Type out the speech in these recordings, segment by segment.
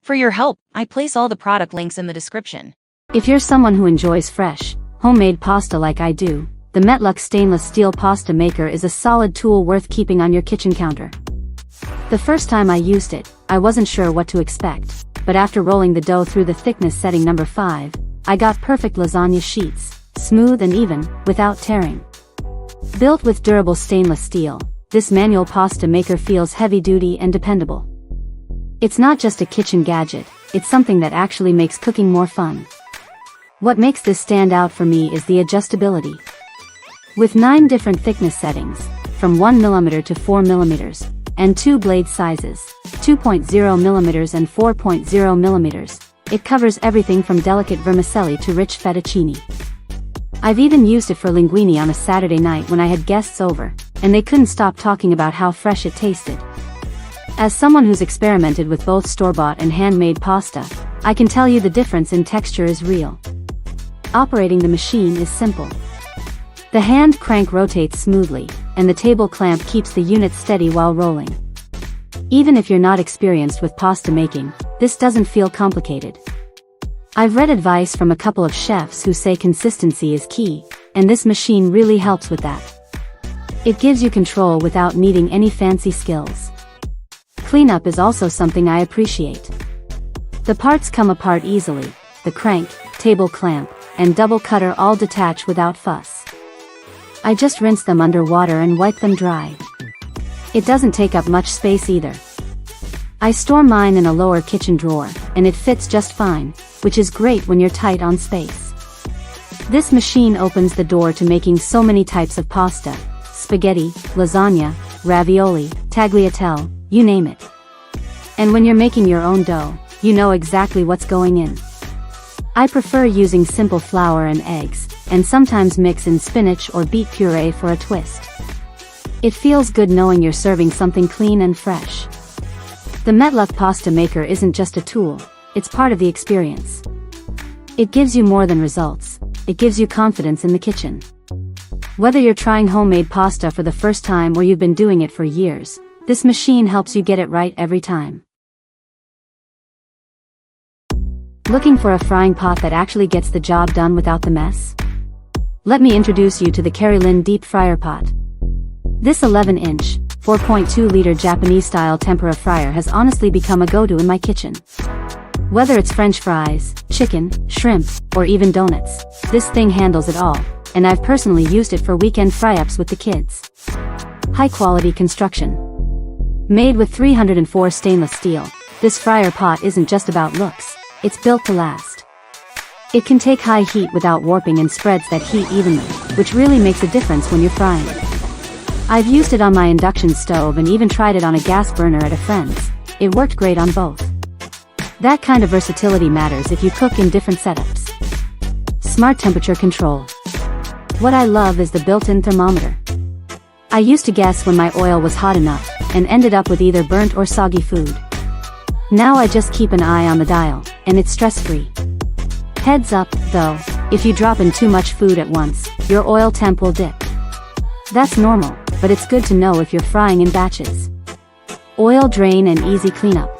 For your help, I place all the product links in the description. If you're someone who enjoys fresh, homemade pasta like I do, the 𝐓𝐇𝐀𝐍𝐿𝐒 stainless steel pasta maker is a solid tool worth keeping on your kitchen counter. The first time I used it, I wasn't sure what to expect, but after rolling the dough through the thickness setting number 5, I got perfect lasagna sheets, smooth and even, without tearing. Built with durable stainless steel, this manual pasta maker feels heavy-duty and dependable. It's not just a kitchen gadget, it's something that actually makes cooking more fun. What makes this stand out for me is the adjustability. With 9 different thickness settings, from 1 mm to 4 mm, and 2 blade sizes, 2.0 mm and 4.0 mm, it covers everything from delicate vermicelli to rich fettuccine. I've even used it for linguine on a Saturday night when I had guests over, and they couldn't stop talking about how fresh it tasted. As someone who's experimented with both store-bought and handmade pasta, I can tell you the difference in texture is real. Operating the machine is simple. The hand crank rotates smoothly, and the table clamp keeps the unit steady while rolling. Even if you're not experienced with pasta making, this doesn't feel complicated. I've read advice from a couple of chefs who say consistency is key, and this machine really helps with that. It gives you control without needing any fancy skills. Cleanup is also something I appreciate. The parts come apart easily, the crank, table clamp, and double cutter all detach without fuss. I just rinse them under water and wipe them dry. It doesn't take up much space either. I store mine in a lower kitchen drawer, and it fits just fine, which is great when you're tight on space. This machine opens the door to making so many types of pasta: spaghetti, lasagna, ravioli, tagliatelle, you name it. And when you're making your own dough, you know exactly what's going in. I prefer using simple flour and eggs, and sometimes mix in spinach or beet puree for a twist. It feels good knowing you're serving something clean and fresh. The 𝐓𝐇𝐀𝐍𝐿𝐒 pasta maker isn't just a tool, it's part of the experience. It gives you more than results, it gives you confidence in the kitchen. Whether you're trying homemade pasta for the first time or you've been doing it for years, this machine helps you get it right every time. Looking for a frying pot that actually gets the job done without the mess? Let me introduce you to the 𝐓𝐇𝐀𝐍𝐿𝐒 deep fryer pot. This 11-inch, 4.2-liter Japanese-style tempura fryer has honestly become a go-to in my kitchen. Whether it's French fries, chicken, shrimp, or even donuts, this thing handles it all, and I've personally used it for weekend fry-ups with the kids. High-quality construction. Made with 304 stainless steel, this fryer pot isn't just about looks, it's built to last. It can take high heat without warping and spreads that heat evenly, which really makes a difference when you're frying. I've used it on my induction stove and even tried it on a gas burner at a friend's. It worked great on both. That kind of versatility matters if you cook in different setups. Smart temperature control. What I love is the built-in thermometer. I used to guess when my oil was hot enough, and ended up with either burnt or soggy food. Now I just keep an eye on the dial, and it's stress-free. Heads up, though, if you drop in too much food at once, your oil temp will dip. That's normal, but it's good to know if you're frying in batches. Oil drain and easy cleanup.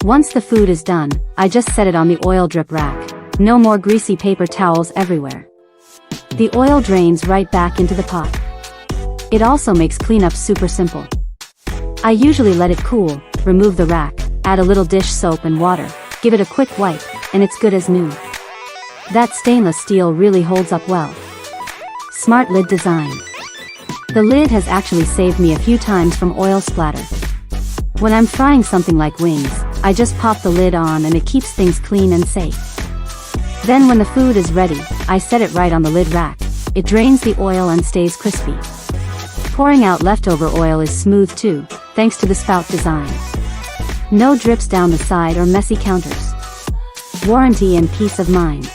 Once the food is done, I just set it on the oil drip rack. No more greasy paper towels everywhere. The oil drains right back into the pot. It also makes cleanup super simple. I usually let it cool, remove the rack, add a little dish soap and water, give it a quick wipe, and it's good as new. That stainless steel really holds up well. Smart lid design. The lid has actually saved me a few times from oil splatter. When I'm frying something like wings, I just pop the lid on and it keeps things clean and safe. Then when the food is ready, I set it right on the lid rack. It drains the oil and stays crispy. Pouring out leftover oil is smooth too, thanks to the spout design. No drips down the side or messy counters. Warranty and peace of mind.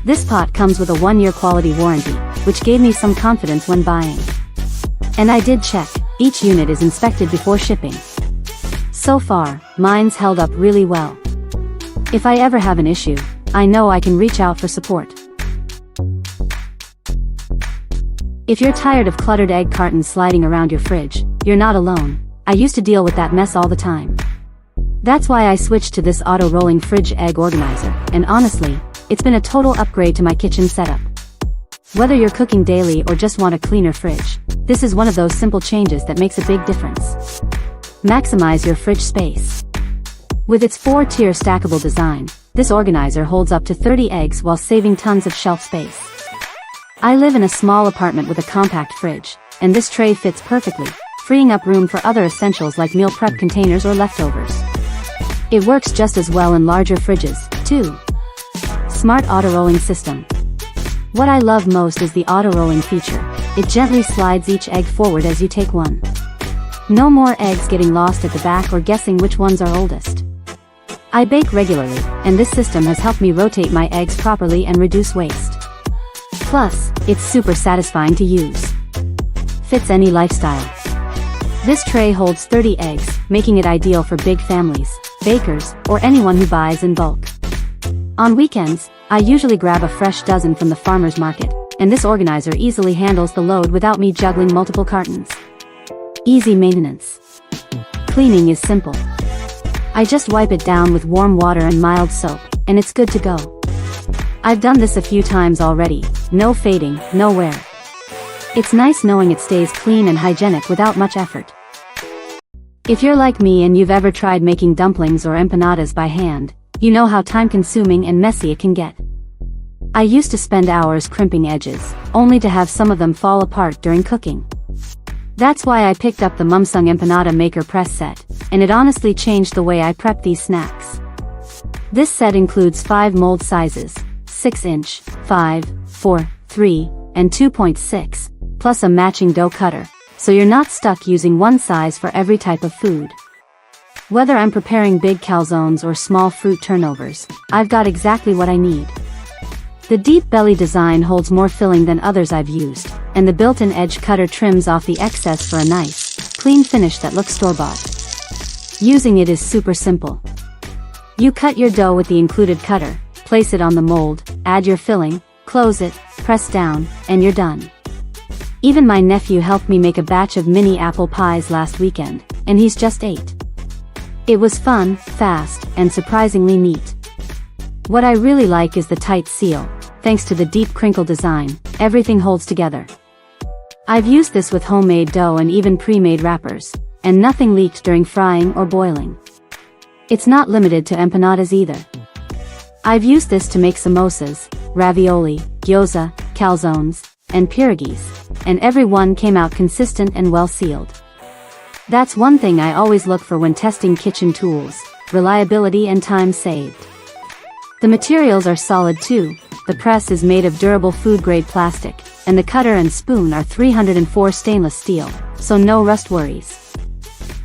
This pot comes with a 1-year quality warranty, which gave me some confidence when buying. And I did check, each unit is inspected before shipping. So far, mine's held up really well. If I ever have an issue, I know I can reach out for support. If you're tired of cluttered egg cartons sliding around your fridge, you're not alone. I used to deal with that mess all the time. That's why I switched to this auto-rolling fridge egg organizer, and honestly, it's been a total upgrade to my kitchen setup. Whether you're cooking daily or just want a cleaner fridge, this is one of those simple changes that makes a big difference. Maximize your fridge space. With its 4-tier stackable design, this organizer holds up to 30 eggs while saving tons of shelf space. I live in a small apartment with a compact fridge, and this tray fits perfectly, freeing up room for other essentials like meal prep containers or leftovers. It works just as well in larger fridges, too. Smart auto-rolling system. What I love most is the auto-rolling feature. It gently slides each egg forward as you take one. No more eggs getting lost at the back or guessing which ones are oldest. I bake regularly, and this system has helped me rotate my eggs properly and reduce waste. Plus, it's super satisfying to use. Fits any lifestyle. This tray holds 30 eggs, making it ideal for big families, bakers, or anyone who buys in bulk. On weekends, I usually grab a fresh dozen from the farmer's market, and this organizer easily handles the load without me juggling multiple cartons. Easy maintenance. Cleaning is simple. I just wipe it down with warm water and mild soap, and it's good to go. I've done this a few times already, no fading, no wear. It's nice knowing it stays clean and hygienic without much effort. If you're like me and you've ever tried making dumplings or empanadas by hand, you know how time-consuming and messy it can get. I used to spend hours crimping edges, only to have some of them fall apart during cooking. That's why I picked up the Mumsung Empanada Maker Press set, and it honestly changed the way I prep these snacks. This set includes 5 mold sizes, 6-inch, 5, 4, 3, and 2.6, plus a matching dough cutter, so you're not stuck using one size for every type of food. Whether I'm preparing big calzones or small fruit turnovers, I've got exactly what I need. The deep belly design holds more filling than others I've used, and the built-in edge cutter trims off the excess for a nice, clean finish that looks store-bought. Using it is super simple. You cut your dough with the included cutter, place it on the mold, add your filling, close it, press down, and you're done. Even my nephew helped me make a batch of mini apple pies last weekend, and he's just 8. It was fun, fast, and surprisingly neat. What I really like is the tight seal. Thanks to the deep crinkle design, everything holds together. I've used this with homemade dough and even pre-made wrappers, and nothing leaked during frying or boiling. It's not limited to empanadas either. I've used this to make samosas, ravioli, gyoza, calzones, and pierogies, and every one came out consistent and well sealed. That's one thing I always look for when testing kitchen tools: reliability and time saved. The materials are solid too. The press is made of durable food-grade plastic, and the cutter and spoon are 304 stainless steel, so no rust worries.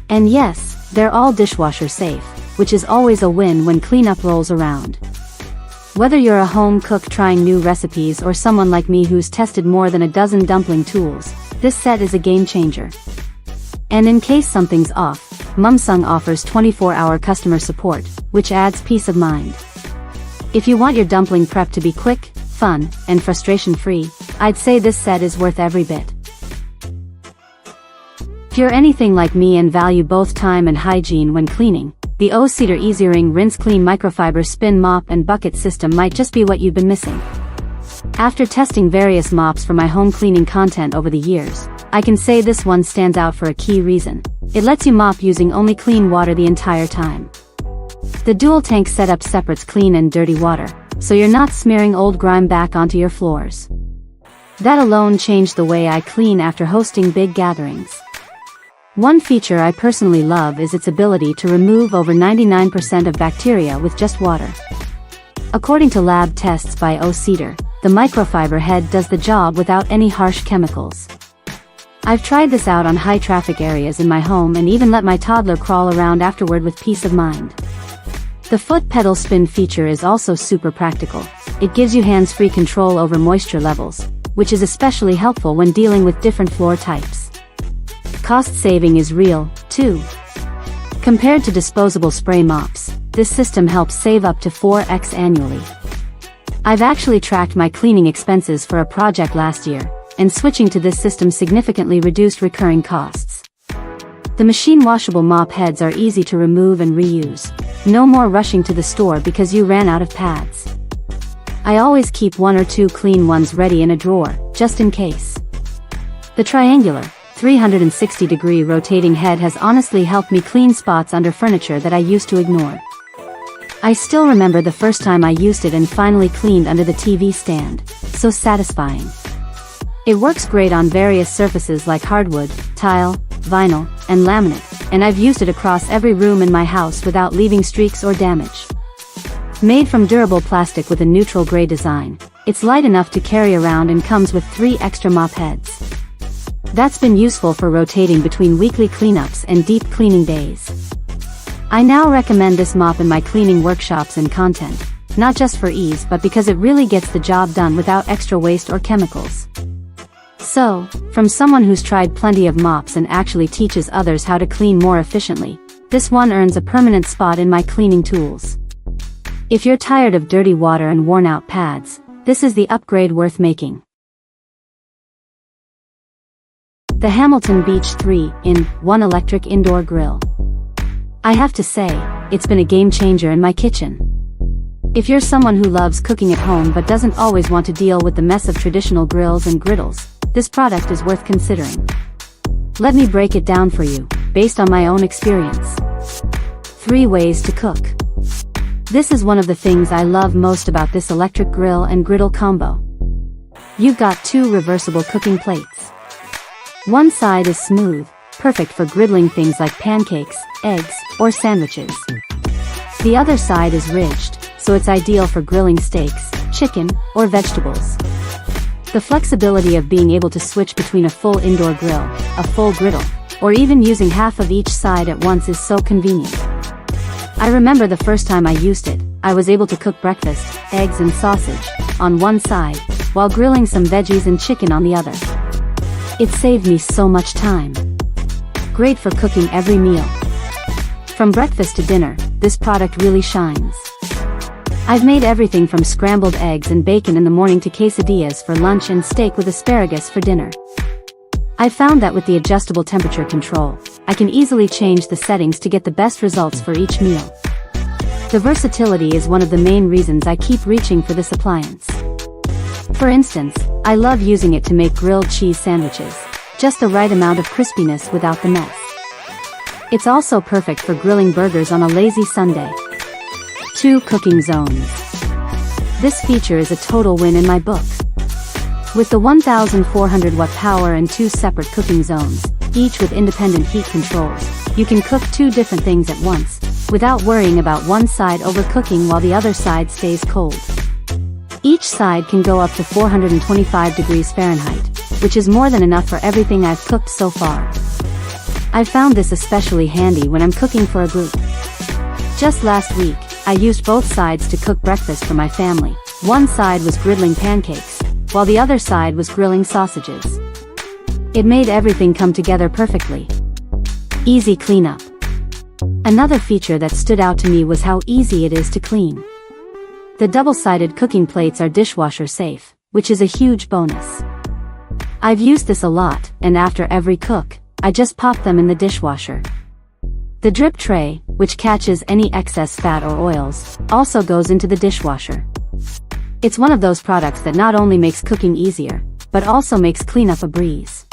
And yes, they're all dishwasher safe, which is always a win when cleanup rolls around. Whether you're a home cook trying new recipes or someone like me who's tested more than a dozen dumpling tools, this set is a game changer. And in case something's off, Mumsung offers 24-hour customer support, which adds peace of mind. If you want your dumpling prep to be quick, fun, and frustration-free, I'd say this set is worth every bit. If you're anything like me and value both time and hygiene when cleaning, the 𝐓𝐇𝐀𝐍𝐶 Easy-Ring Rinse Clean Microfiber Spin Mop and Bucket System might just be what you've been missing. After testing various mops for my home cleaning content over the years, I can say this one stands out for a key reason. It lets you mop using only clean water the entire time. The dual tank setup separates clean and dirty water, so you're not smearing old grime back onto your floors. That alone changed the way I clean after hosting big gatherings. One feature I personally love is its ability to remove over 99% of bacteria with just water. According to lab tests by 𝐓𝐇𝐀𝐀𝐍𝐶, the microfiber head does the job without any harsh chemicals. I've tried this out on high-traffic areas in my home and even let my toddler crawl around afterward with peace of mind. The foot pedal spin feature is also super practical. It gives you hands-free control over moisture levels, which is especially helpful when dealing with different floor types. Cost saving is real, too. Compared to disposable spray mops, this system helps save up to 4x annually. I've actually tracked my cleaning expenses for a project last year, and switching to this system significantly reduced recurring costs. The machine washable mop heads are easy to remove and reuse. No more rushing to the store because you ran out of pads. I always keep 1 or 2 clean ones ready in a drawer, just in case. The triangular, 360-degree rotating head has honestly helped me clean spots under furniture that I used to ignore. I still remember the first time I used it and finally cleaned under the TV stand. So satisfying. It works great on various surfaces like hardwood, tile, vinyl, and laminate, and I've used it across every room in my house without leaving streaks or damage. Made from durable plastic with a neutral gray design, it's light enough to carry around and comes with 3 extra mop heads. That's been useful for rotating between weekly cleanups and deep cleaning days. I now recommend this mop in my cleaning workshops and content, not just for ease but because it really gets the job done without extra waste or chemicals. So, from someone who's tried plenty of mops and actually teaches others how to clean more efficiently, this one earns a permanent spot in my cleaning tools. If you're tired of dirty water and worn-out pads, this is the upgrade worth making. The Hamilton Beach 3-in-1 Electric Indoor Grill. I have to say, it's been a game changer in my kitchen. If you're someone who loves cooking at home but doesn't always want to deal with the mess of traditional grills and griddles, this product is worth considering. Let me break it down for you, based on my own experience. 3 ways to cook. This is one of the things I love most about this electric grill and griddle combo. You've got 2 reversible cooking plates. One side is smooth, perfect for griddling things like pancakes, eggs, or sandwiches. The other side is ridged, so it's ideal for grilling steaks, chicken, or vegetables. The flexibility of being able to switch between a full indoor grill, a full griddle, or even using half of each side at once is so convenient. I remember the first time I used it, I was able to cook breakfast, eggs and sausage, on one side, while grilling some veggies and chicken on the other. It saved me so much time. Great for cooking every meal. From breakfast to dinner, this product really shines. I've made everything from scrambled eggs and bacon in the morning to quesadillas for lunch and steak with asparagus for dinner. I've found that with the adjustable temperature control, I can easily change the settings to get the best results for each meal. The versatility is one of the main reasons I keep reaching for this appliance. For instance, I love using it to make grilled cheese sandwiches, just the right amount of crispiness without the mess. It's also perfect for grilling burgers on a lazy Sunday. 2 cooking zones. This feature is a total win in my book. With the 1400 watt power and 2 separate cooking zones, each with independent heat controls, you can cook 2 different things at once, without worrying about one side overcooking while the other side stays cold. Each side can go up to 425 degrees Fahrenheit, which is more than enough for everything I've cooked so far. I've found this especially handy when I'm cooking for a group. Just last week, I used both sides to cook breakfast for my family. One side was griddling pancakes, while the other side was grilling sausages. It made everything come together perfectly. Easy cleanup. Another feature that stood out to me was how easy it is to clean. The double-sided cooking plates are dishwasher safe, which is a huge bonus. I've used this a lot, and after every cook, I just pop them in the dishwasher. The drip tray, which catches any excess fat or oils, also goes into the dishwasher. It's one of those products that not only makes cooking easier, but also makes cleanup a breeze.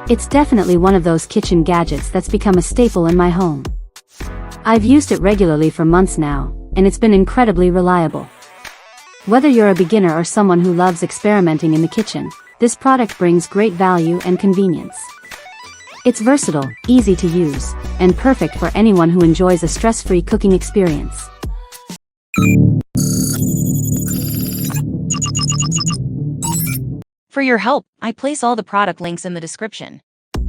It's definitely one of those kitchen gadgets that's become a staple in my home. I've used it regularly for months now, and it's been incredibly reliable. Whether you're a beginner or someone who loves experimenting in the kitchen, this product brings great value and convenience. It's versatile, easy to use, and perfect for anyone who enjoys a stress-free cooking experience. For your help, I place all the product links in the description.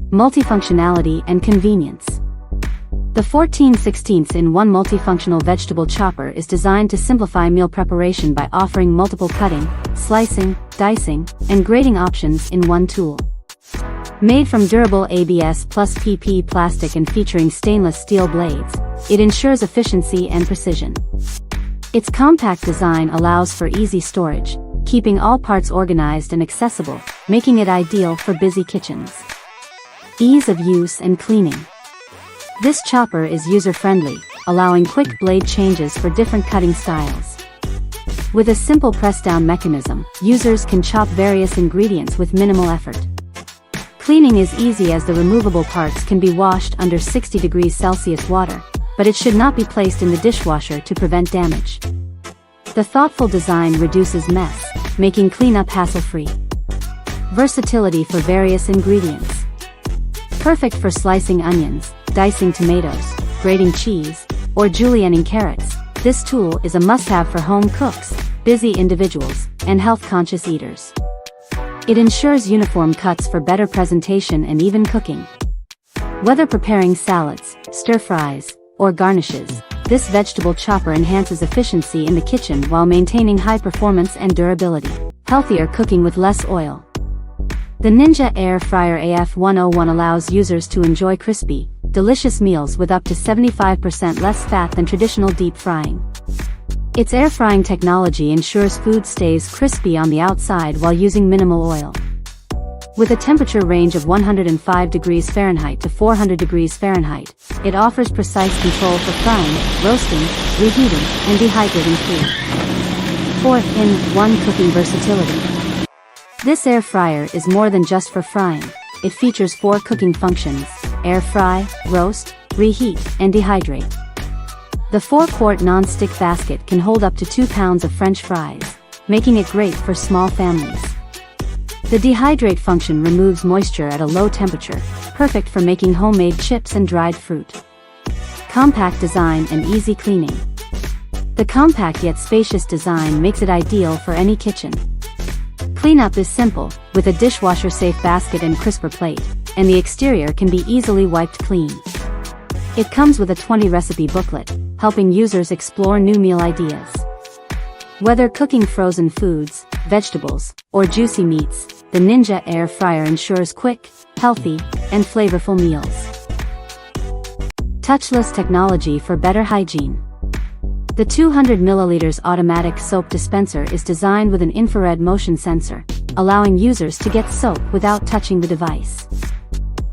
Multifunctionality and convenience. The 14/16-in-1 multifunctional vegetable chopper is designed to simplify meal preparation by offering multiple cutting, slicing, dicing, and grating options in one tool. Made from durable ABS plus PP plastic and featuring stainless steel blades, it ensures efficiency and precision. Its compact design allows for easy storage, keeping all parts organized and accessible, making it ideal for busy kitchens. Ease of use and cleaning. This chopper is user-friendly, allowing quick blade changes for different cutting styles. With a simple press-down mechanism, users can chop various ingredients with minimal effort. Cleaning is easy as the removable parts can be washed under 60 degrees Celsius water, but it should not be placed in the dishwasher to prevent damage. The thoughtful design reduces mess, making cleanup hassle-free. Versatility for various ingredients. Perfect for slicing onions, dicing tomatoes, grating cheese, or julienning carrots. This tool is a must-have for home cooks, busy individuals, and health-conscious eaters. It ensures uniform cuts for better presentation and even cooking. Whether preparing salads, stir-fries, or garnishes, this vegetable chopper enhances efficiency in the kitchen while maintaining high performance and durability. Healthier cooking with less oil. The Ninja Air Fryer AF101 allows users to enjoy crispy, delicious meals with up to 75% less fat than traditional deep frying. Its air frying technology ensures food stays crispy on the outside while using minimal oil. With a temperature range of 105 degrees Fahrenheit to 400 degrees Fahrenheit, it offers precise control for frying, roasting, reheating, and dehydrating food. 4-in-1 cooking versatility. This air fryer is more than just for frying. It features 4 cooking functions: air fry, roast, reheat, and dehydrate. The 4-quart non-stick basket can hold up to 2 pounds of French fries, making it great for small families. The dehydrate function removes moisture at a low temperature, perfect for making homemade chips and dried fruit. Compact design and easy cleaning. The compact yet spacious design makes it ideal for any kitchen. Cleanup is simple, with a dishwasher-safe basket and crisper plate, and the exterior can be easily wiped clean. It comes with a 20-recipe booklet, helping users explore new meal ideas. Whether cooking frozen foods, vegetables, or juicy meats, the Ninja Air Fryer ensures quick, healthy, and flavorful meals. Touchless technology for better hygiene. The 200 ml automatic soap dispenser is designed with an infrared motion sensor, allowing users to get soap without touching the device.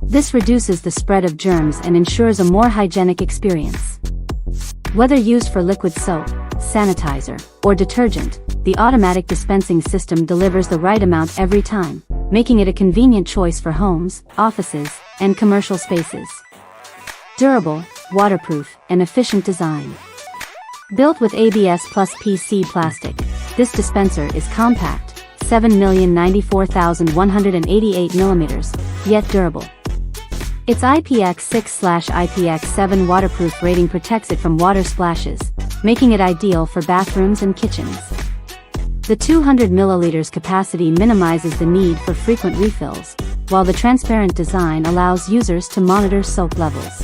This reduces the spread of germs and ensures a more hygienic experience. Whether used for liquid soap, sanitizer, or detergent, the automatic dispensing system delivers the right amount every time, making it a convenient choice for homes, offices, and commercial spaces. Durable, waterproof, and efficient design. Built with ABS plus PC plastic, this dispenser is compact, 7,094,188 millimeters, yet durable. Its IPX6/IPX7 waterproof rating protects it from water splashes, making it ideal for bathrooms and kitchens. The 200 ml capacity minimizes the need for frequent refills, while the transparent design allows users to monitor soap levels.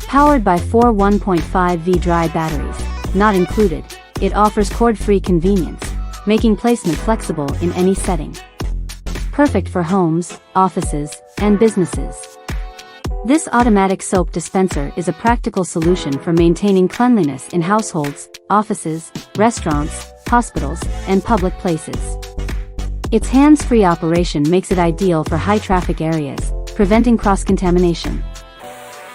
Powered by 4 1.5V dry batteries, not included, it offers cord-free convenience, making placement flexible in any setting. Perfect for homes, offices, and businesses. This automatic soap dispenser is a practical solution for maintaining cleanliness in households, offices, restaurants, hospitals, and public places. Its hands-free operation makes it ideal for high-traffic areas, preventing cross-contamination.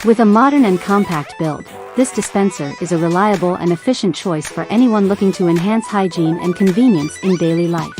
With a modern and compact build, this dispenser is a reliable and efficient choice for anyone looking to enhance hygiene and convenience in daily life.